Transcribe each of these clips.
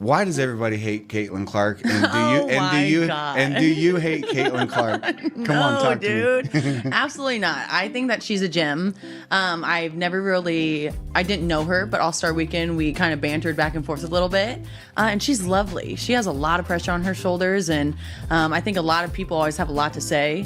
Why does everybody hate Caitlin Clark? And do you hate Caitlin Clark? Come on, talk dude. to me. Absolutely not. I think that she's a gem. I didn't know her, but All-Star Weekend, we kind of bantered back and forth a little bit. And she's lovely. She has a lot of pressure on her shoulders. And I think a lot of people always have a lot to say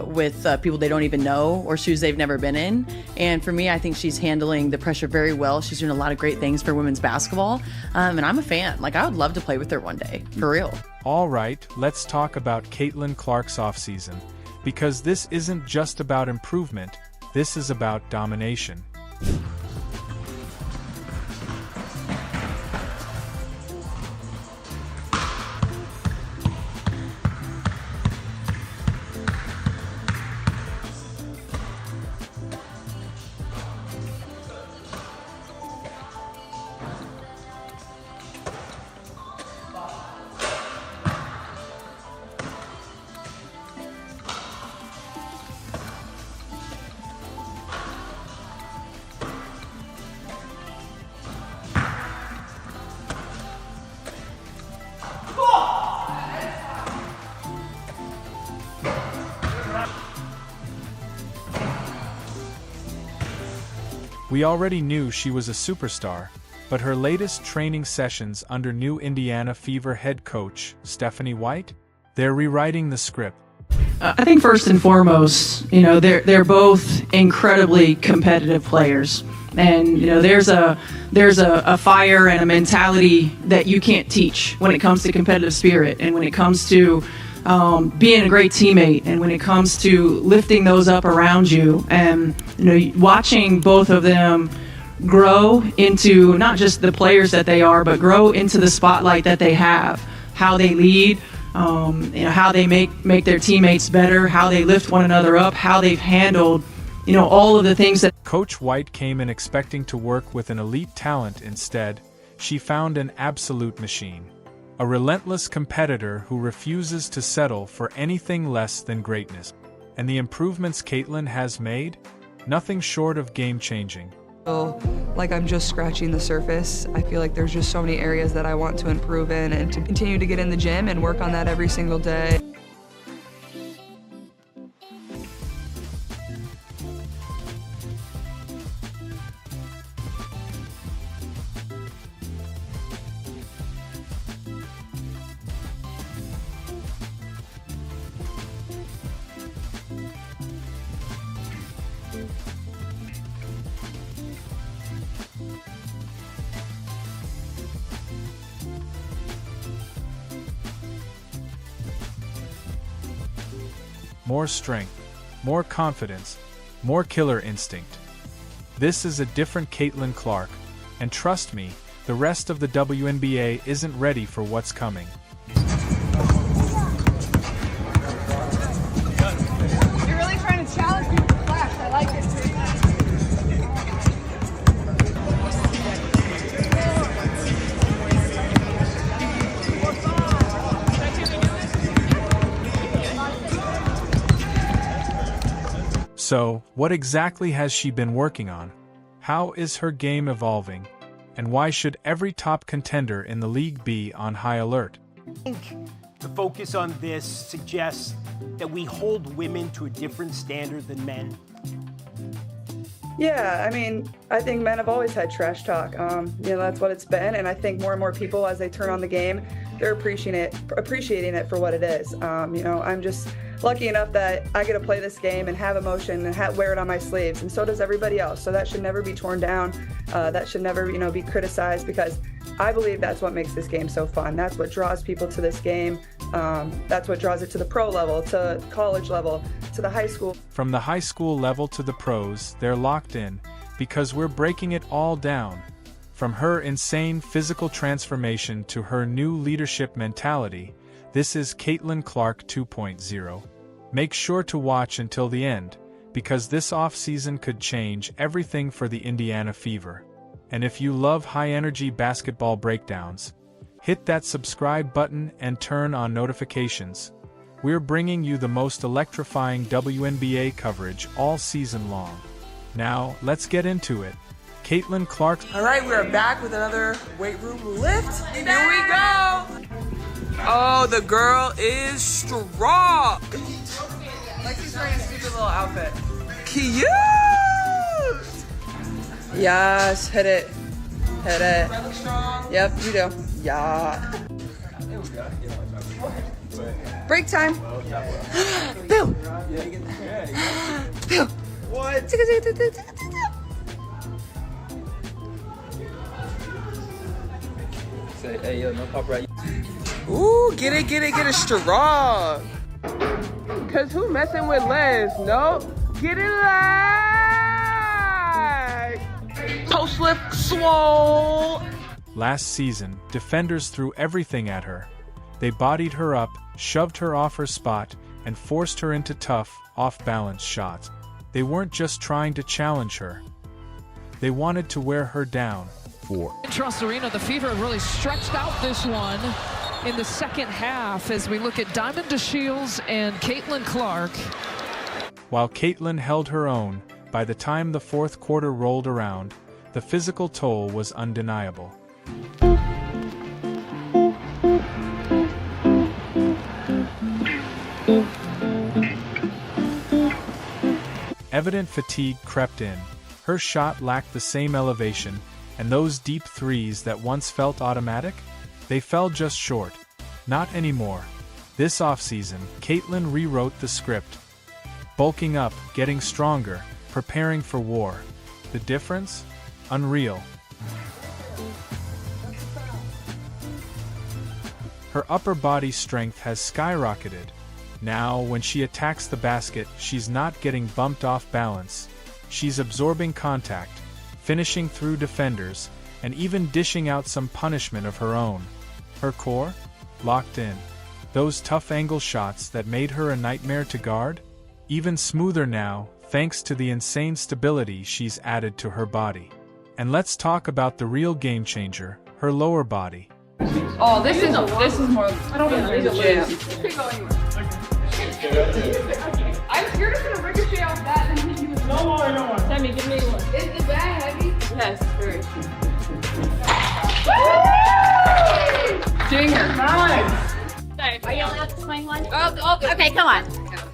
with people they don't even know or shoes they've never been in. And for me, I think she's handling the pressure very well. She's doing a lot of great things for women's basketball. And I'm a fan. Like, I would love to play with her one day, for real. All right, let's talk about Caitlin Clark's offseason, because this isn't just about improvement, this is about domination. We already knew she was a superstar, but her latest training sessions under new Indiana Fever head coach, Stephanie White, they're rewriting the script. I think first and foremost, they're both incredibly competitive players. And, there's a fire and a mentality that you can't teach when it comes to competitive spirit and when it comes to being a great teammate and when it comes to lifting those up around you. And, watching both of them grow into not just the players that they are, but grow into the spotlight that they have, how they lead, how they make their teammates better, how they lift one another up, how they've handled, all of the things that... Coach White came in expecting to work with an elite talent. Instead, she found an absolute machine. A relentless competitor who refuses to settle for anything less than greatness. And the improvements Caitlin has made? Nothing short of game-changing. Feel like I'm just scratching the surface. I feel like there's just so many areas that I want to improve in and to continue to get in the gym and work on that every single day. More strength, more confidence, more killer instinct. This is a different Caitlin Clark, and trust me, the rest of the WNBA isn't ready for what's coming. You're really trying to challenge me with flash. I like it. So, what exactly has she been working on? How is her game evolving? And why should every top contender in the league be on high alert? I think the focus on this suggests that we hold women to a different standard than men. Yeah, I think men have always had trash talk. That's what it's been, and I think more and more people, as they turn on the game, they're appreciating it for what it is. I'm just lucky enough that I get to play this game and have emotion and wear it on my sleeves, and so does everybody else. So that should never be torn down. That should never, be criticized, because I believe that's what makes this game so fun. That's what draws people to this game. That's what draws it to the pro level, to college level, to the high school. From the high school level to the pros, they're locked in, because we're breaking it all down. From her insane physical transformation to her new leadership mentality, this is Caitlin Clark 2.0. Make sure to watch until the end, because this offseason could change everything for the Indiana Fever. And if you love high-energy basketball breakdowns, hit that subscribe button and turn on notifications. We're bringing you the most electrifying WNBA coverage all season long. Now, let's get into it. Caitlin Clark. All right, we are back with another weight room lift. Here we go. Oh, the girl is strong. Like she's wearing a stupid little outfit. Cute. Yes, hit it. Hit it. Yep, you do. Yeah. Break time. Bill. Bill. What? Say, hey, yo, no copyright. Ooh, get it strong. Cause who messing with legs? Nope. Get it leg. Post lift swole. Last season, defenders threw everything at her. They bodied her up, shoved her off her spot, and forced her into tough, off-balance shots. They weren't just trying to challenge her. They wanted to wear her down. In Trust Arena, the Fever have really stretched out this one in the second half as we look at Diamond DeShields and Caitlin Clark. While Caitlin held her own, by the time the fourth quarter rolled around, the physical toll was undeniable. Evident fatigue crept in. Her shot lacked the same elevation, and those deep threes that once felt automatic? They fell just short. Not anymore. This offseason, Caitlin rewrote the script. Bulking up, getting stronger, preparing for war. The difference? Unreal. Her upper body strength has skyrocketed. Now, when she attacks the basket, she's not getting bumped off balance. She's absorbing contact, finishing through defenders, and even dishing out some punishment of her own. Her core? Locked in. Those tough angle shots that made her a nightmare to guard? Even smoother now, thanks to the insane stability she's added to her body. And let's talk about the real game changer, her lower body. Oh, this is more. I don't know. Jam. You're just gonna ricochet off that and hit you with no more. Sammy, give me one. Is the bag heavy? Yes, very. Dinger. Nice. Are you allowed to swing one? Oh, Okay, come on.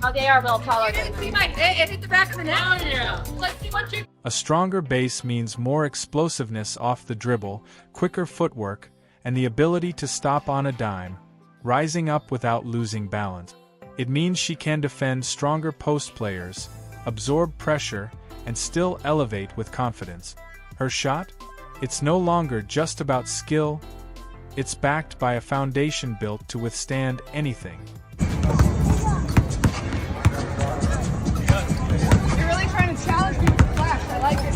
Oh, they are a little taller. It hit the back of the neck. Oh, yeah. Let's see what you. A stronger base means more explosiveness off the dribble, quicker footwork, and the ability to stop on a dime, rising up without losing balance. It means she can defend stronger post players, absorb pressure, and still elevate with confidence. Her shot? It's no longer just about skill, it's backed by a foundation built to withstand anything. You're really trying to challenge me with the flash. I like it.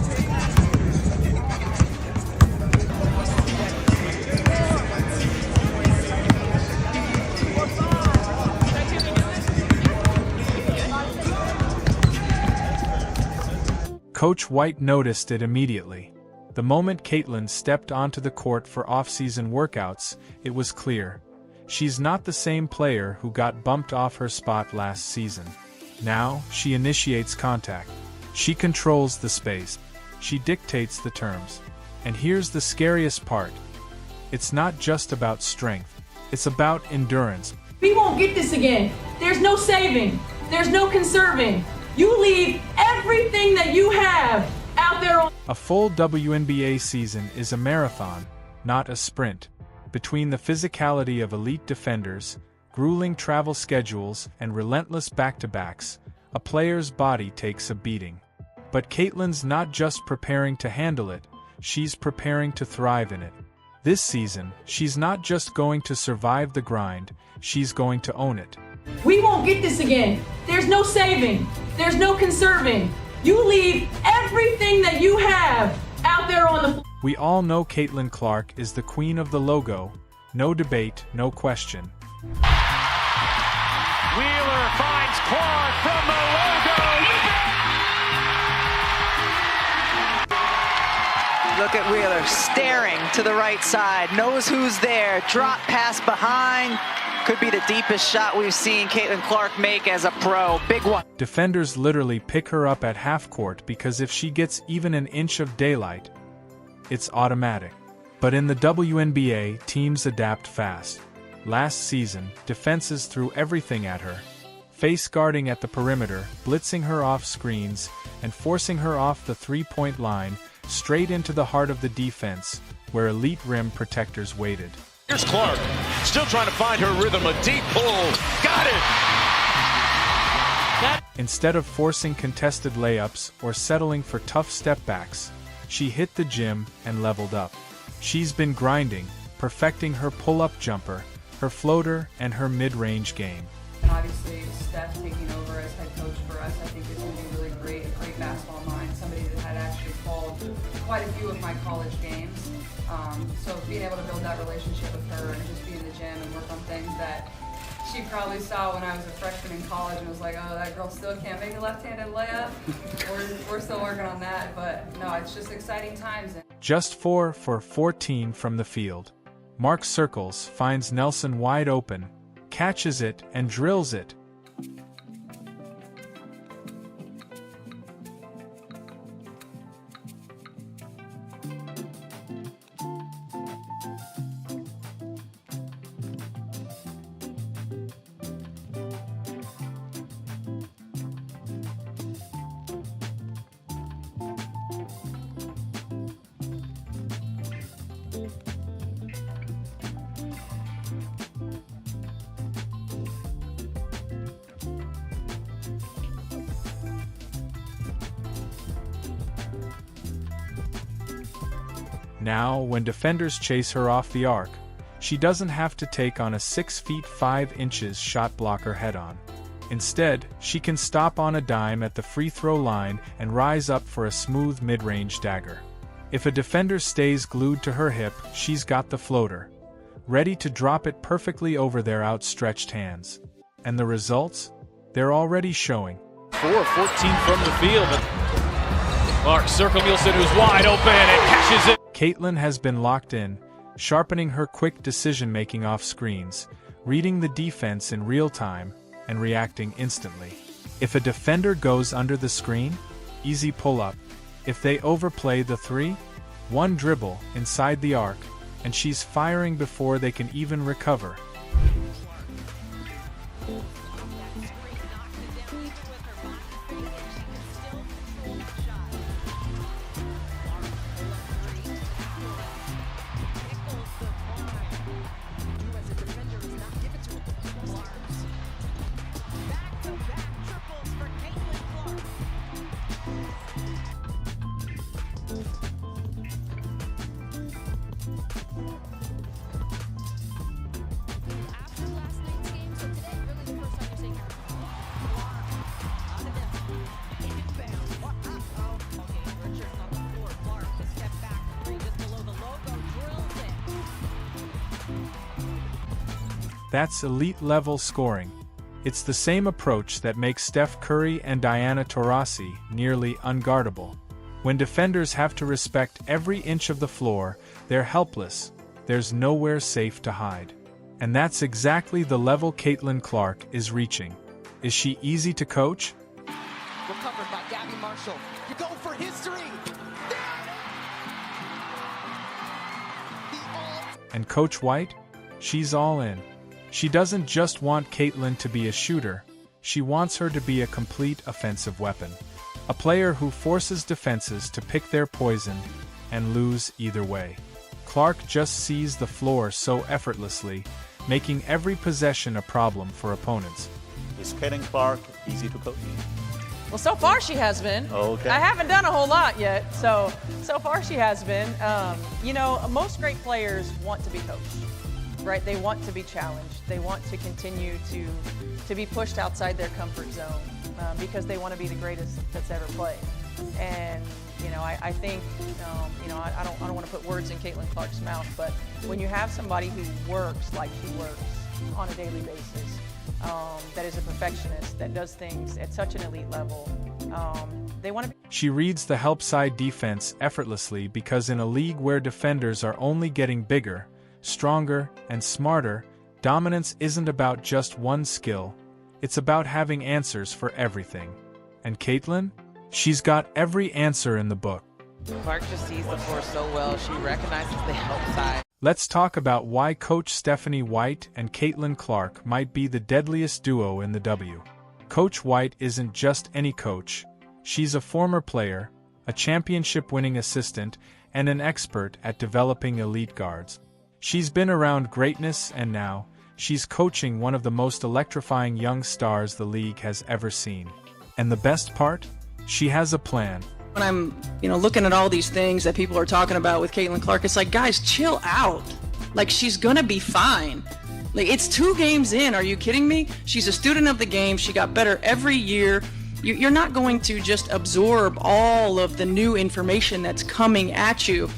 Coach White noticed it immediately. The moment Caitlin stepped onto the court for off-season workouts, it was clear. She's not the same player who got bumped off her spot last season. Now, she initiates contact. She controls the space. She dictates the terms. And here's the scariest part. It's not just about strength. It's about endurance. We won't get this again. There's no saving. There's no conserving. You leave everything that you have out there on. A full WNBA season is a marathon, not a sprint. Between the physicality of elite defenders, grueling travel schedules, and relentless back-to-backs, a player's body takes a beating. But Caitlin's not just preparing to handle it, she's preparing to thrive in it. This season, she's not just going to survive the grind, she's going to own it. We won't get this again. There's no saving. There's no conserving. You leave everything that you have out there on the floor. We all know Caitlin Clark is the queen of the logo. No debate, no question. Wheeler finds Clark from the logo. Look at Wheeler staring to the right side, knows who's there, drop pass behind. Could be the deepest shot we've seen Caitlin Clark make as a pro. Big one. Defenders literally pick her up at half court because if she gets even an inch of daylight, it's automatic. But in the WNBA, teams adapt fast. Last season, defenses threw everything at her. Face guarding at the perimeter, blitzing her off screens, and forcing her off the three-point line, straight into the heart of the defense, where elite rim protectors waited. Here's Clark, still trying to find her rhythm, a deep pull, got it! Instead of forcing contested layups or settling for tough step-backs, she hit the gym and leveled up. She's been grinding, perfecting her pull-up jumper, her floater, and her mid-range game. Obviously, Steph taking over as head coach for us, I think is going to be really great, a great basketball mind, somebody that had actually called quite a few of my college games. So being able to build that relationship with her and just be in the gym and work on things that she probably saw when I was a freshman in college and was like, oh, that girl still can't make a left-handed layup. We're still working on that, but no, it's just exciting times. Just 4 for 14 from the field. Mark Circles finds Nelson wide open, catches it, and drills it. Now, when defenders chase her off the arc, she doesn't have to take on a 6 feet 5 inches shot blocker head-on. Instead, she can stop on a dime at the free throw line and rise up for a smooth mid-range dagger. If a defender stays glued to her hip, she's got the floater, ready to drop it perfectly over their outstretched hands. And the results? They're already showing. 4 of 14 from the field. Clark circle Nielsen, who's wide open and catches it. Caitlin has been locked in, sharpening her quick decision-making off screens, reading the defense in real time, and reacting instantly. If a defender goes under the screen, easy pull-up. If they overplay the 3, one dribble inside the arc, and she's firing before they can even recover. That's elite-level scoring. It's the same approach that makes Steph Curry and Diana Taurasi nearly unguardable. When defenders have to respect every inch of the floor, they're helpless. There's nowhere safe to hide. And that's exactly the level Caitlin Clark is reaching. Is she easy to coach? Recovered by Gabby Marshall. You go for history. And Coach White? She's all in. She doesn't just want Caitlin to be a shooter, she wants her to be a complete offensive weapon. A player who forces defenses to pick their poison and lose either way. Clark just sees the floor so effortlessly, making every possession a problem for opponents. Is Caitlin Clark easy to coach? Well, so far she has been. Okay. I haven't done a whole lot yet, so far she has been. You know, most great players want to be coached, right? They want to be challenged. They want to continue to be pushed outside their comfort zone because they want to be the greatest that's ever played. And you know, I think, you know, I don't want to put words in Caitlin Clark's mouth, but when you have somebody who works like she works on a daily basis, that is a perfectionist, that does things at such an elite level, they want to be. She reads the help side defense effortlessly because in a league where defenders are only getting bigger, stronger, and smarter, dominance isn't about just one skill, it's about having answers for everything. And Caitlin? She's got every answer in the book. Clark just sees the floor so well. She recognizes the help side. Let's talk about why Coach Stephanie White and Caitlin Clark might be the deadliest duo in the W. Coach White isn't just any coach. She's a former player, a championship-winning assistant, and an expert at developing elite guards. She's been around greatness, and now, she's coaching one of the most electrifying young stars the league has ever seen. And the best part? She has a plan. When I'm, looking at all these things that people are talking about with Caitlin Clark, it's like, guys, chill out. Like, she's gonna be fine. Like, it's 2 games in, are you kidding me? She's a student of the game, she got better every year. You're not going to just absorb all of the new information that's coming at you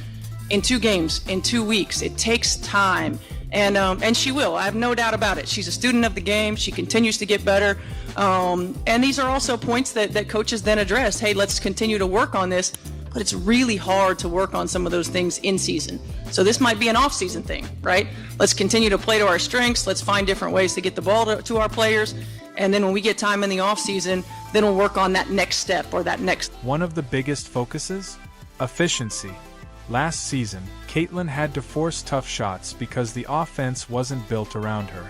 in 2 games, in 2 weeks. It takes time, and she will. I have no doubt about it. She's a student of the game. She continues to get better, and these are also points that coaches then address. Hey, let's continue to work on this, but it's really hard to work on some of those things in season. So this might be an off-season thing, right? Let's continue to play to our strengths. Let's find different ways to get the ball to our players, and then when we get time in the off-season, then we'll work on that next step or that next. One of the biggest focuses? Efficiency. Last season, Caitlin had to force tough shots because the offense wasn't built around her.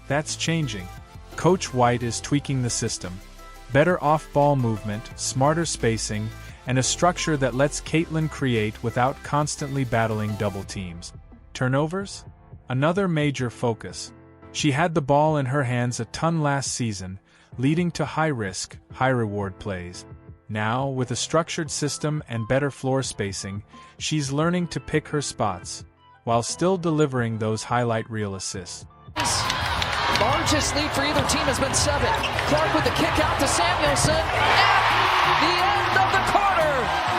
That's changing. Coach White is tweaking the system. Better off-ball movement, smarter spacing, and a structure that lets Caitlin create without constantly battling double teams. Turnovers? Another major focus. She had the ball in her hands a ton last season, leading to high-risk, high-reward plays. Now, with a structured system and better floor spacing, she's learning to pick her spots, while still delivering those highlight reel assists. Largest lead for either team has been 7. Clark with the kick out to Samuelson. At the end of the quarter,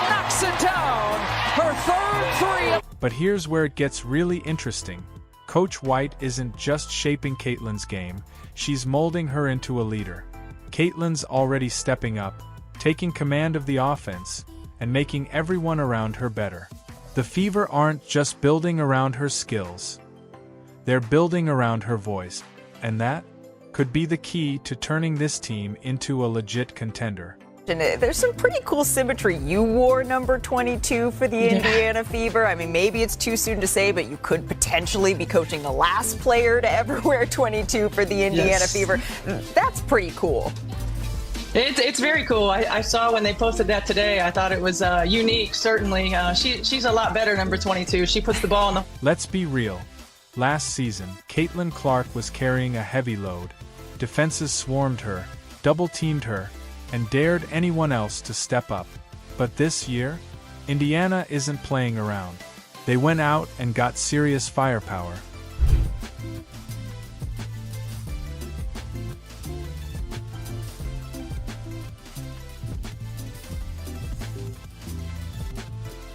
knocks it down. Her 3rd 3. But here's where it gets really interesting. Coach White isn't just shaping Caitlin's game, she's molding her into a leader. Caitlin's already stepping up, taking command of the offense, and making everyone around her better. The Fever aren't just building around her skills. They're building around her voice, and that could be the key to turning this team into a legit contender. And there's some pretty cool symmetry. You wore number 22 for the Indiana Fever. I mean, maybe it's too soon to say, but you could potentially be coaching the last player to ever wear 22 for the Indiana Fever. That's pretty cool. It's very cool. I saw when they posted that today. I thought it was unique, certainly. She's a lot better, number 22. She puts the ball in the... Let's be real. Last season, Caitlin Clark was carrying a heavy load. Defenses swarmed her, double-teamed her, and dared anyone else to step up. But this year, Indiana isn't playing around. They went out and got serious firepower.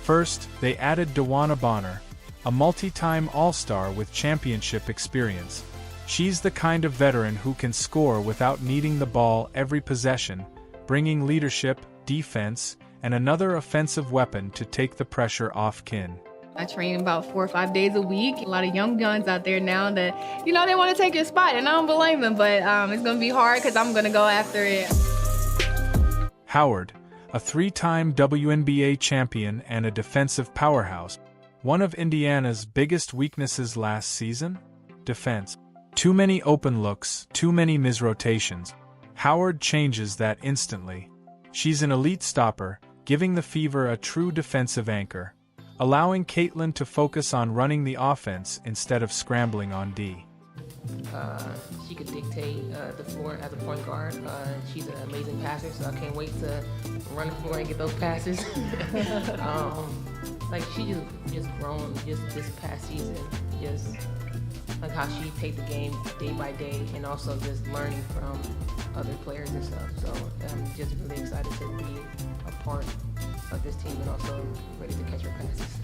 First, they added DeWanna Bonner, a multi-time All-Star with championship experience. She's the kind of veteran who can score without needing the ball every possession, bringing leadership, defense, and another offensive weapon to take the pressure off Kin. I train about 4 or 5 days a week. A lot of young guns out there now that, they want to take your spot, and I don't blame them, but it's going to be hard because I'm going to go after it. Howard, a 3-time WNBA champion and a defensive powerhouse. One of Indiana's biggest weaknesses last season? Defense. Too many open looks, too many misrotations. Howard changes that instantly. She's an elite stopper, giving the Fever a true defensive anchor, allowing Caitlin to focus on running the offense instead of scrambling on D. She could dictate the floor as a point guard. She's an amazing passer, so I can't wait to run the floor and get those passes. She just grown just this past season, just like how she takes the game day by day, and also just learning from other players and stuff. So I'm just really excited to be a part of this team and also ready to catch her passes.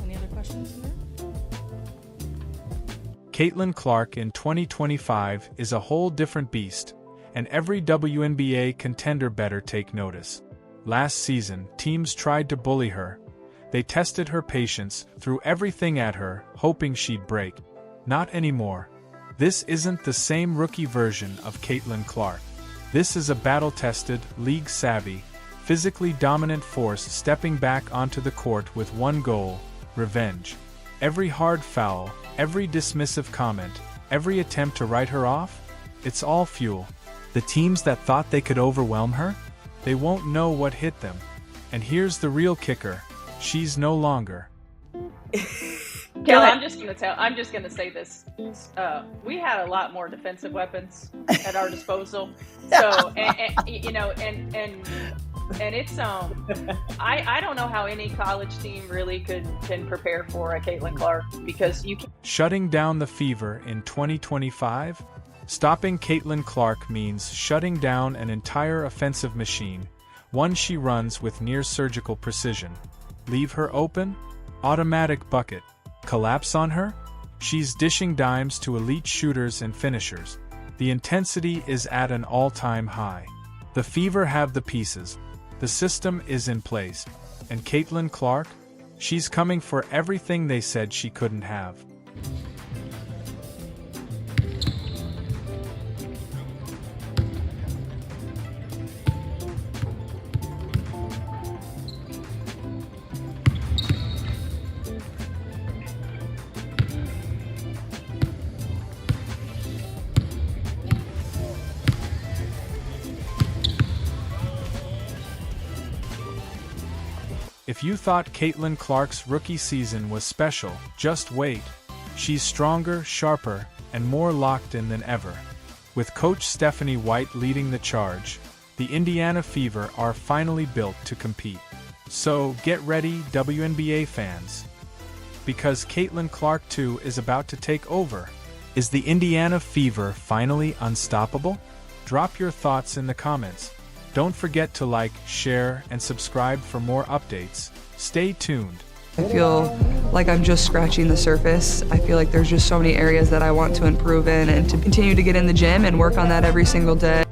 Any other questions in there? Caitlin Clark in 2025 is a whole different beast, and every WNBA contender better take notice. Last season, teams tried to bully her. They tested her patience, threw everything at her, hoping she'd break. Not anymore. This isn't the same rookie version of Caitlin Clark. This is a battle-tested, league-savvy, physically dominant force stepping back onto the court with one goal: revenge. Every hard foul, every dismissive comment, every attempt to write her off, it's all fuel. The teams that thought they could overwhelm her, they won't know what hit them. And here's the real kicker: she's no longer. Kel, I'm just gonna say this. We had a lot more defensive weapons at our disposal. So, and it's I don't know how any college team really can prepare for a Caitlin Clark, because you can. Shutting down the Fever in 2025? Stopping Caitlin Clark means shutting down an entire offensive machine, one she runs with near-surgical precision. Leave her open? Automatic bucket. Collapse on her? She's dishing dimes to elite shooters and finishers. The intensity is at an all-time high. The Fever have the pieces. The system is in place. And Caitlin Clark? She's coming for everything they said she couldn't have. If you thought Caitlin Clark's rookie season was special, just wait. She's stronger, sharper, and more locked in than ever. With Coach Stephanie White leading the charge, the Indiana Fever are finally built to compete. So get ready, WNBA fans. Because Caitlin Clark too is about to take over. Is the Indiana Fever finally unstoppable? Drop your thoughts in the comments. Don't forget to like, share, and subscribe for more updates. Stay tuned. I feel like I'm just scratching the surface. I feel like there's just so many areas that I want to improve in and to continue to get in the gym and work on that every single day.